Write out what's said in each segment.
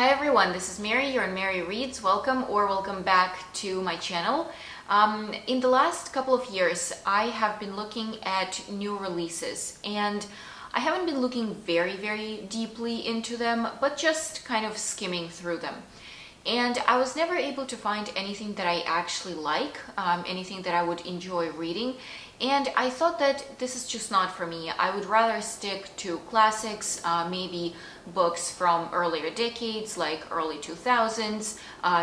Hi everyone, this is Mary. You're on Mary Reads. Welcome back to my channel. In the last couple of years, I have been looking at new releases, and I haven't been looking very deeply into them, but just kind of skimming through them. And I was never able to find anything that I actually like, anything that I would enjoy reading. And I thought that this is just not for me. I would rather stick to classics, maybe books from earlier decades, like early 2000s,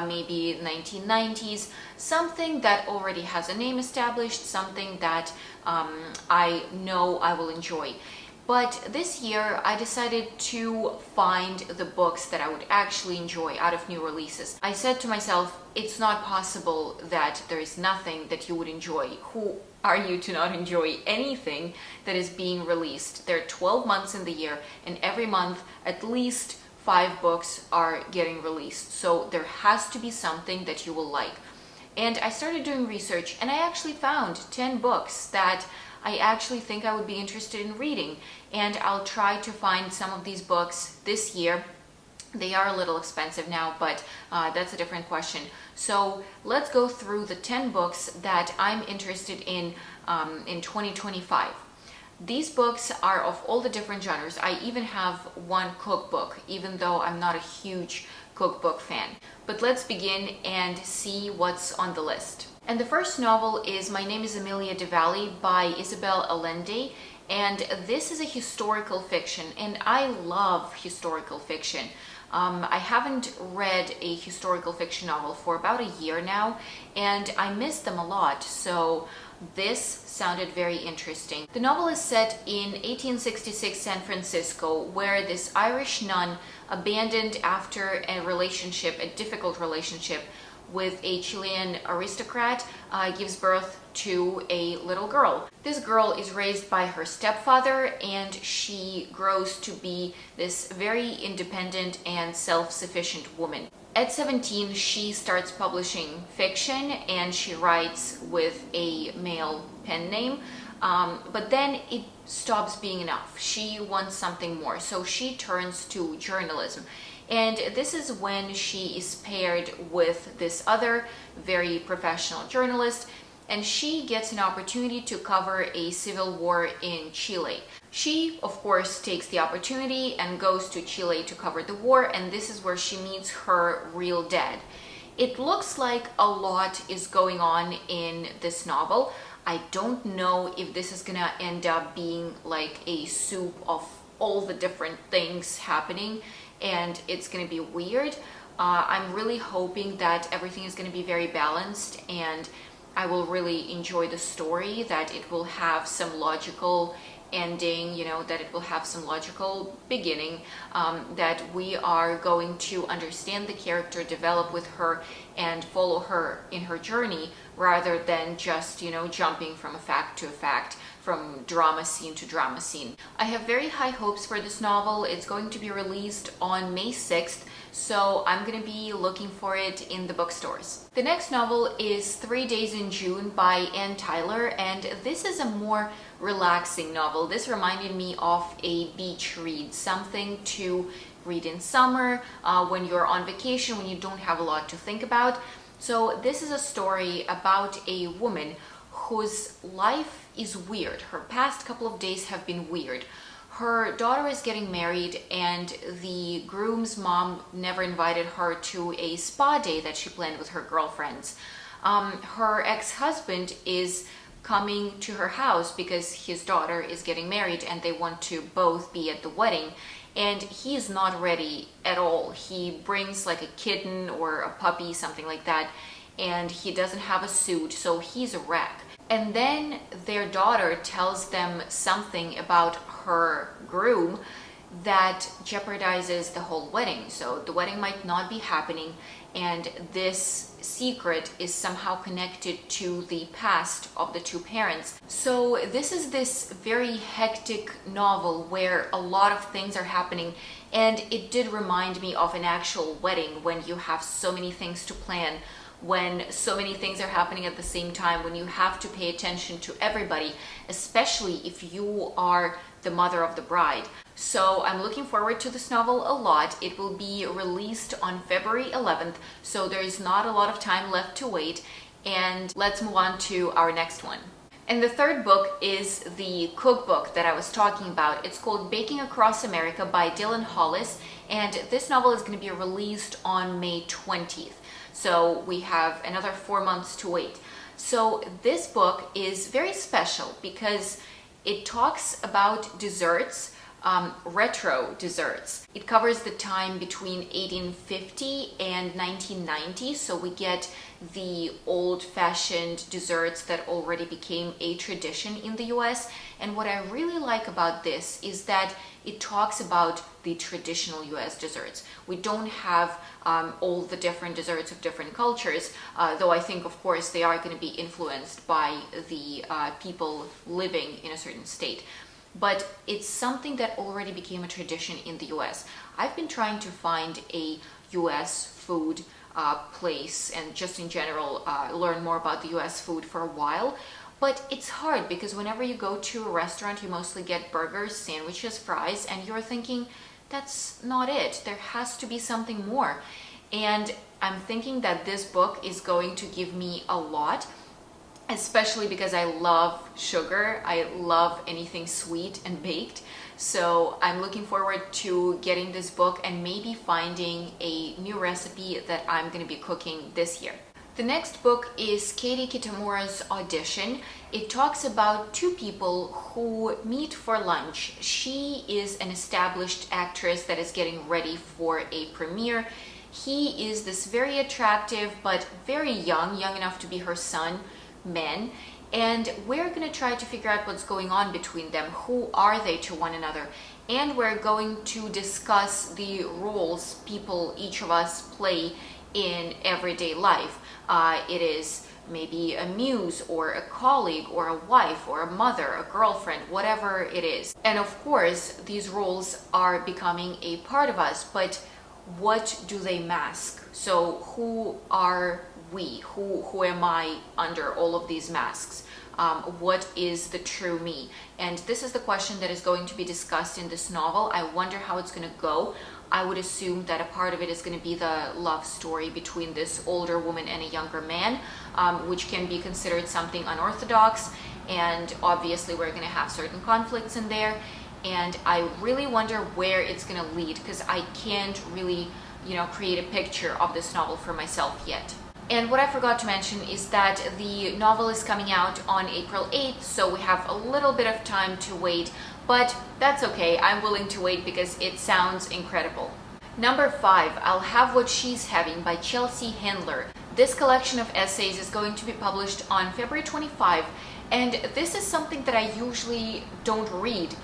maybe 1990s, something that already has a name established, something that I know I will enjoy. But this year, I decided to find the books that I would actually enjoy out of new releases. I said to myself, it's not possible that there is nothing that you would enjoy. Who are you to not enjoy anything that is being released? There are 12 months in the year, and every month, at least 5 books are getting released. So there has to be something that you will like. And I started doing research, and I actually found 10 books that I actually think I would be interested in reading, and I'll try to find some of these books this year. They are a little expensive now, but that's a different question. So let's go through the 10 books that I'm interested in 2025. These books are of all the different genres. I even have one cookbook, even though I'm not a huge cookbook fan. But let's begin and see what's on the list. And the first novel is My Name is Amelia DeValley by Isabel Allende. And this is a historical fiction, and I love historical fiction. I haven't read a historical fiction novel for about a year now, and I miss them a lot, so this sounded very interesting. The novel is set in 1866 San Francisco, where this Irish nun, abandoned after a difficult relationship with a Chilean aristocrat, gives birth to a little girl. This girl is raised by her stepfather, and she grows to be this very independent and self-sufficient woman. At 17, she starts publishing fiction, and she writes with a male pen name, but then it stops being enough. She wants something more, so she turns to journalism. And this is when she is paired with this other very professional journalist, and she gets an opportunity to cover a civil war in Chile. She, of course, takes the opportunity and goes to Chile to cover the war, and this is where she meets her real dad. It looks like a lot is going on in this novel. I don't know if this is gonna end up being like a soup of all the different things happening, and it's going to be weird. I'm really hoping that everything is going to be very balanced, and I will really enjoy the story, that it will have some logical ending, that it will have some logical beginning, that we are going to understand the character, develop with her, and follow her in her journey, rather than just, jumping from a fact to a fact, from drama scene to drama scene. I have very high hopes for this novel. It's going to be released on May 6th, so I'm going to be looking for it in the bookstores. The next novel is 3 Days in June by Anne Tyler, and this is a more relaxing novel. This reminded me of a beach read, something to read in summer, when you're on vacation, when you don't have a lot to think about. So this is a story about a woman whose life is weird. Her past couple of days have been weird. Her daughter is getting married, and the groom's mom never invited her to a spa day that she planned with her girlfriends. Her ex-husband is coming to her house because his daughter is getting married, and they want to both be at the wedding. And he's not ready at all. He brings like a kitten or a puppy, something like that, and he doesn't have a suit, so he's a wreck. And then their daughter tells them something about her groom that jeopardizes the whole wedding. So the wedding might not be happening, and this secret is somehow connected to the past of the two parents. So this is this very hectic novel where a lot of things are happening, and it did remind me of an actual wedding, when you have so many things to plan, when so many things are happening at the same time, when you have to pay attention to everybody, especially if you are the mother of the bride. So I'm looking forward to this novel a lot. It will be released on February 11th, so there is not a lot of time left to wait. And let's move on to our next one. And the third book is the cookbook that I was talking about. It's called Baking Across America by Dylan Hollis, and this novel is going to be released on May 20th. So we have another 4 months to wait. So this book is very special because it talks about desserts, retro desserts. It covers the time between 1850 and 1990, so we get the old-fashioned desserts that already became a tradition in the US. And what I really like about this is that it talks about the traditional US desserts. We don't have all the different desserts of different cultures, though I think, of course, they are going to be influenced by the people living in a certain state. But it's something that already became a tradition in the US. I've been trying to find a US food place and just in general learn more about the US food for a while. But it's hard because whenever you go to a restaurant, you mostly get burgers, sandwiches, fries, and you're thinking, that's not it. There has to be something more. And I'm thinking that this book is going to give me a lot, especially because I love sugar. I love anything sweet and baked. So I'm looking forward to getting this book and maybe finding a new recipe that I'm going to be cooking this year. The next book is Katie Kitamura's Audition. It talks about two people who meet for lunch. She is an established actress that is getting ready for a premiere. He is this very attractive but very young enough to be her son, man. And we're going to try to figure out what's going on between them. Who are they to one another? And we're going to discuss the roles each of us play in everyday life. It is maybe a muse or a colleague or a wife or a mother, a girlfriend, whatever it is. And of course, these roles are becoming a part of us, but what do they mask? So who are we? Who am I under all of these masks? What is the true me? And this is the question that is going to be discussed in this novel. I wonder how it's going to go. I would assume that a part of it is going to be the love story between this older woman and a younger man, which can be considered something unorthodox. And obviously we're going to have certain conflicts in there. And I really wonder where it's going to lead because I can't really, create a picture of this novel for myself yet. And what I forgot to mention is that the novel is coming out on April 8th, so we have a little bit of time to wait, but that's okay. I'm willing to wait because it sounds incredible. Number 5, I'll Have What She's Having by Chelsea Handler. This collection of essays is going to be published on February 25, and this is something that I usually don't read,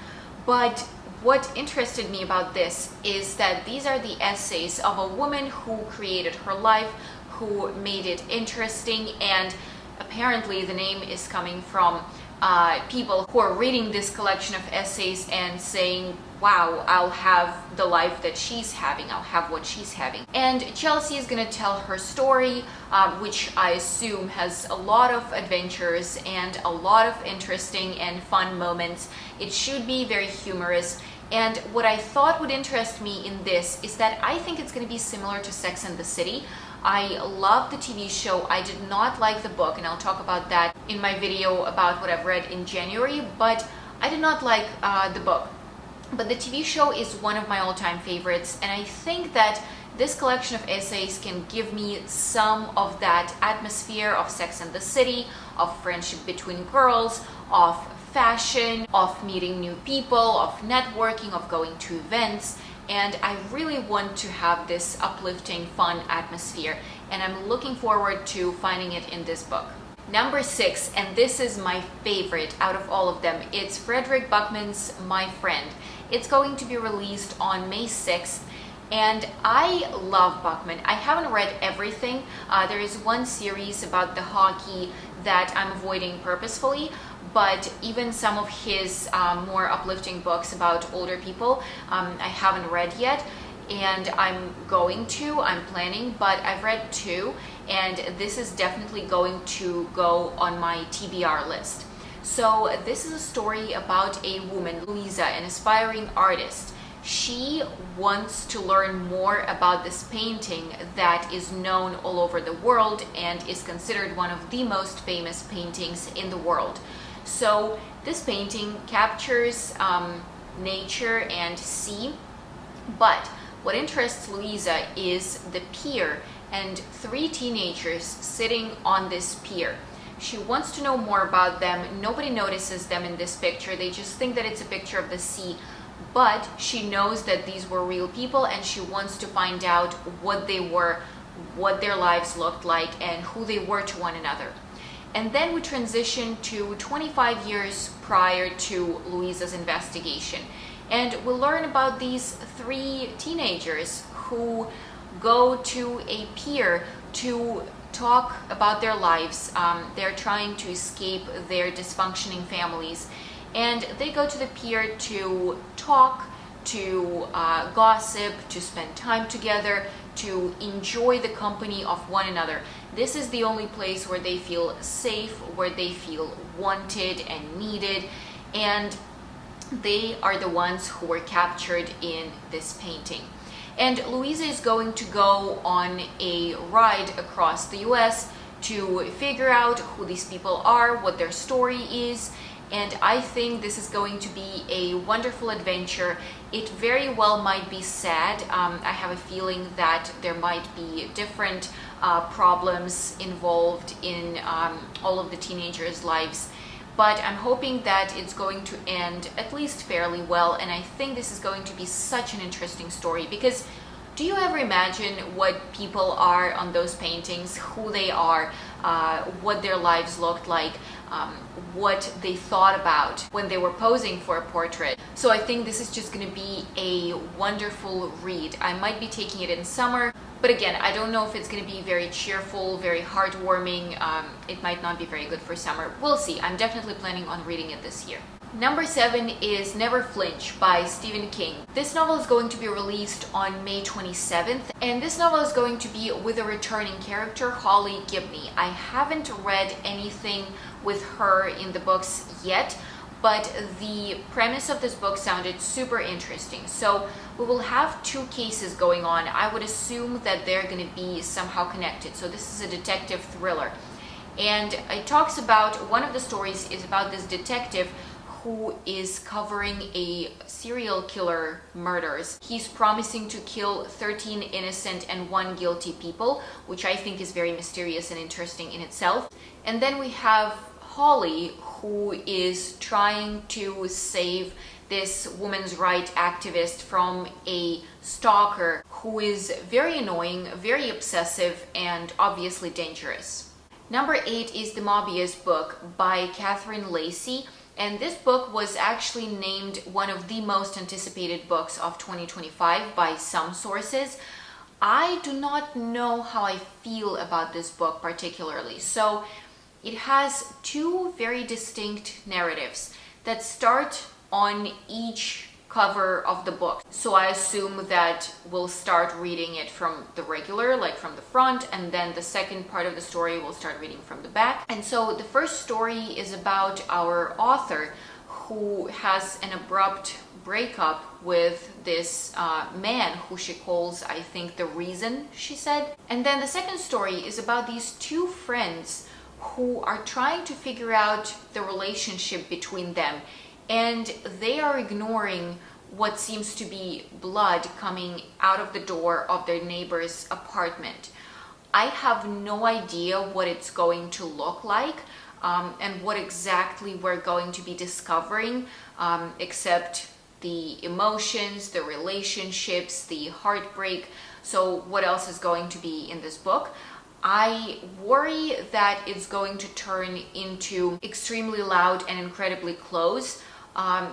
but what interested me about this is that these are the essays of a woman who created her life, who made it interesting, and apparently the name is coming from people who are reading this collection of essays and saying, wow, I'll have the life that she's having, I'll have what she's having. And Chelsea is going to tell her story, which I assume has a lot of adventures and a lot of interesting and fun moments. It should be very humorous. And what I thought would interest me in this is that I think it's going to be similar to Sex and the City. I love the TV show. I did not like the book, and I'll talk about that in my video about what I've read in January, but I did not like the book. But the TV show is one of my all-time favorites, and I think that this collection of essays can give me some of that atmosphere of Sex and the City, of friendship between girls, of fashion, of meeting new people, of networking, of going to events. And I really want to have this uplifting, fun atmosphere, and I'm looking forward to finding it in this book. Number 6, and this is my favorite out of all of them, it's Frederick Buckman's My Friend. It's going to be released on May 6th, and I love Buckman. I haven't read everything. There is one series about the hockey that I'm avoiding purposefully, but even some of his more uplifting books about older people, I haven't read yet, and I'm planning, but I've read 2, and this is definitely going to go on my TBR list. So this is a story about a woman, Louisa, an aspiring artist. She wants to learn more about this painting that is known all over the world and is considered one of the most famous paintings in the world. So this painting captures nature and sea, but what interests Louisa is the pier and three teenagers sitting on this pier. She wants to know more about them. Nobody notices them in this picture. They just think that it's a picture of the sea. But she knows that these were real people, and she wants to find out what they were, what their lives looked like, and who they were to one another. And then we transition to 25 years prior to Louisa's investigation. And we'll learn about these three teenagers who go to a pier to talk about their lives. They're trying to escape their dysfunctioning families. And they go to the pier to talk, to gossip, to spend time together, to enjoy the company of one another. This is the only place where they feel safe, where they feel wanted and needed. And they are the ones who were captured in this painting. And Louisa is going to go on a ride across the US to figure out who these people are, what their story is. And I think this is going to be a wonderful adventure. It very well might be sad. I have a feeling that there might be different problems involved in all of the teenagers' lives. But I'm hoping that it's going to end at least fairly well, and I think this is going to be such an interesting story, because do you ever imagine what people are on those paintings, who they are, what their lives looked like, what they thought about when they were posing for a portrait? So I think this is just going to be a wonderful read. I might be taking it in summer, but again, I don't know if it's going to be very cheerful, very heartwarming. It might not be very good for summer. We'll see. I'm definitely planning on reading it this year. Number 7 is Never Flinch by Stephen King. This novel is going to be released on May 27th, and this novel is going to be with a returning character, Holly Gibney. I haven't read anything with her in the books yet, but the premise of this book sounded super interesting. So we will have two cases going on. I would assume that they're going to be somehow connected. So this is a detective thriller. And it talks about, one of the stories is about this detective who is covering a serial killer murders. He's promising to kill 13 innocent and 1 guilty people, which I think is very mysterious and interesting in itself. And then we have Holly, who is trying to save this women's rights activist from a stalker who is very annoying, very obsessive, and obviously dangerous. Number 8 is The Mobius Book by Catherine Lacey. And this book was actually named one of the most anticipated books of 2025 by some sources. I do not know how I feel about this book particularly. So it has two very distinct narratives that start on each cover of the book. So I assume that we'll start reading it from the regular, like from the front, and then the second part of the story we'll start reading from the back. And so the first story is about our author who has an abrupt breakup with this man who she calls, I think, the reason, she said. And then the second story is about these two friends who are trying to figure out the relationship between them. And they are ignoring what seems to be blood coming out of the door of their neighbor's apartment. I have no idea what it's going to look like and what exactly we're going to be discovering, except the emotions, the relationships, the heartbreak. So what else is going to be in this book? I worry that it's going to turn into extremely loud and incredibly close.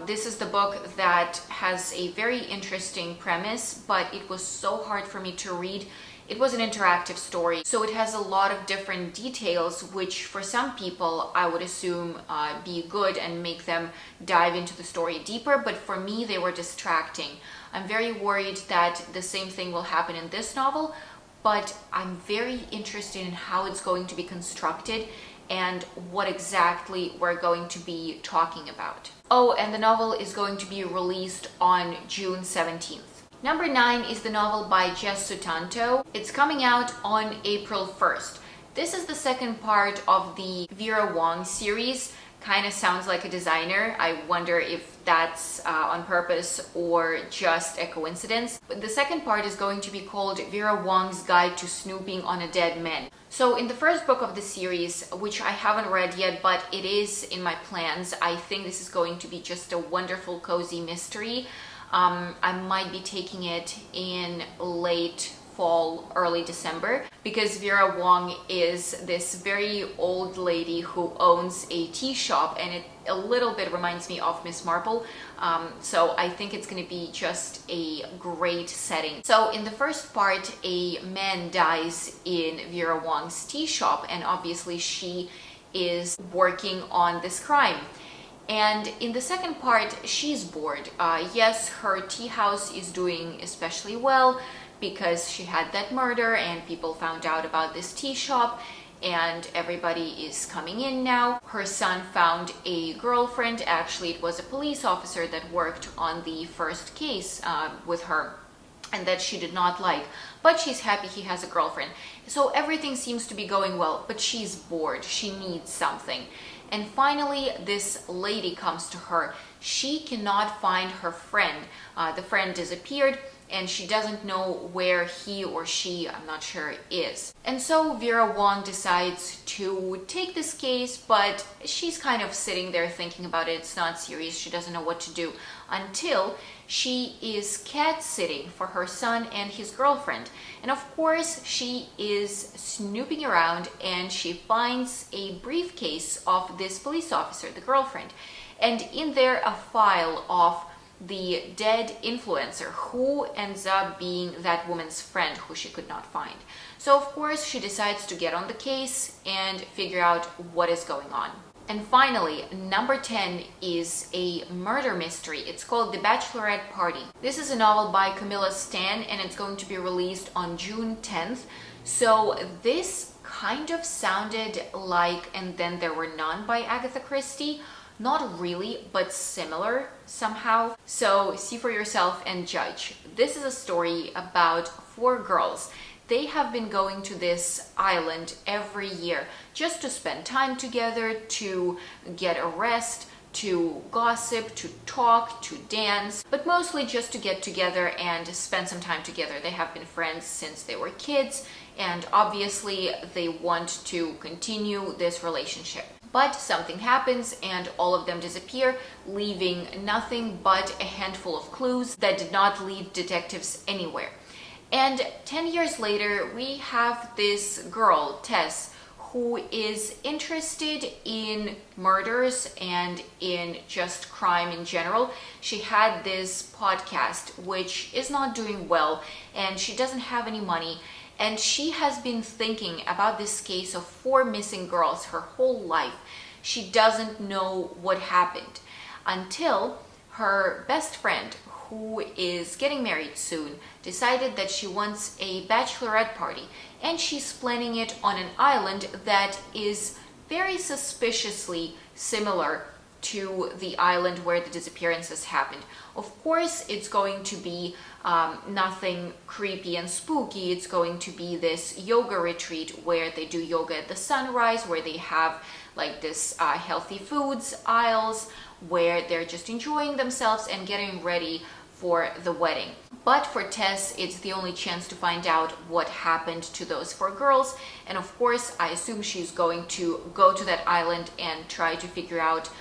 This is the book that has a very interesting premise, but it was so hard for me to read. It was an interactive story, so it has a lot of different details, which for some people I would assume be good and make them dive into the story deeper, but for me they were distracting. I'm very worried that the same thing will happen in this novel, but I'm very interested in how it's going to be constructed and what exactly we're going to be talking about. Oh, and the novel is going to be released on June 17th. Number 9 is the novel by Jess Sutanto. It's coming out on April 1st. This is the second part of the Vera Wong series. Kind of sounds like a designer. I wonder if that's on purpose or just a coincidence. But the second part is going to be called Vera Wong's Guide to Snooping on a Dead Man. So in the first book of the series, which I haven't read yet, but it is in my plans, I think this is going to be just a wonderful, cozy mystery. I might be taking it in late fall, early December, because Vera Wong is this very old lady who owns a tea shop, and it a little bit reminds me of Miss Marple. So I think it's going to be just a great setting. So in the first part, a man dies in Vera Wong's tea shop, and obviously she is working on this crime. And in the second part, she's bored. Yes, her tea house is doing especially well because she had that murder and people found out about this tea shop and everybody is coming in now. Her son found a girlfriend. Actually, it was a police officer that worked on the first case with her and that she did not like. But she's happy he has a girlfriend. So everything seems to be going well, but she's bored. She needs something. And finally, this lady comes to her. She cannot find her friend. The friend disappeared and she doesn't know where he or she, I'm not sure, is. And so Vera Wong decides to take this case, but she's kind of sitting there thinking about it. It's not serious. She doesn't know what to do until she is cat sitting for her son and his girlfriend. And of course, she is snooping around and she finds a briefcase of this police officer, the girlfriend. And in there, a file of the dead influencer who ends up being that woman's friend who she could not find. So of course she decides to get on the case and figure out what is going on. And finally, number 10 is a murder mystery. It's called The Bachelorette Party. This is a novel by Camilla Stan and it's going to be released on June 10th. So this kind of sounded like And Then There Were None by Agatha Christie. Not really, but similar somehow. So see for yourself and judge. This is a story about 4 girls. They have been going to this island every year just to spend time together, to get a rest, to gossip, to talk, to dance, but mostly just to get together and spend some time together. They have been friends since they were kids, and obviously they want to continue this relationship. But something happens and all of them disappear, leaving nothing but a handful of clues that did not lead detectives anywhere. And 10 years later, we have this girl, Tess, who is interested in murders and in just crime in general. She had this podcast, which is not doing well, and she doesn't have any money. And she has been thinking about this case of 4 missing girls her whole life. She doesn't know what happened until her best friend, who is getting married soon, decided that she wants a bachelorette party. And she's planning it on an island that is very suspiciously similar to the island where the disappearances happened. Of course, it's going to be nothing creepy and spooky. It's going to be this yoga retreat where they do yoga at the sunrise, where they have like this healthy foods aisles, where they're just enjoying themselves and getting ready for the wedding. But for Tess, it's the only chance to find out what happened to those 4 girls. And of course, I assume she's going to go to that island and try to figure out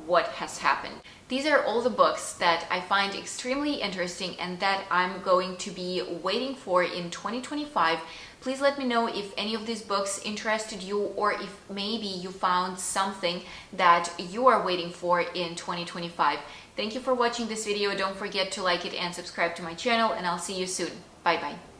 what has happened. These are all the books that I find extremely interesting and that I'm going to be waiting for in 2025. Please let me know if any of these books interested you, or if maybe you found something that you are waiting for in 2025. Thank you for watching this video. Don't forget to like it and subscribe to my channel, and I'll see you soon. Bye bye.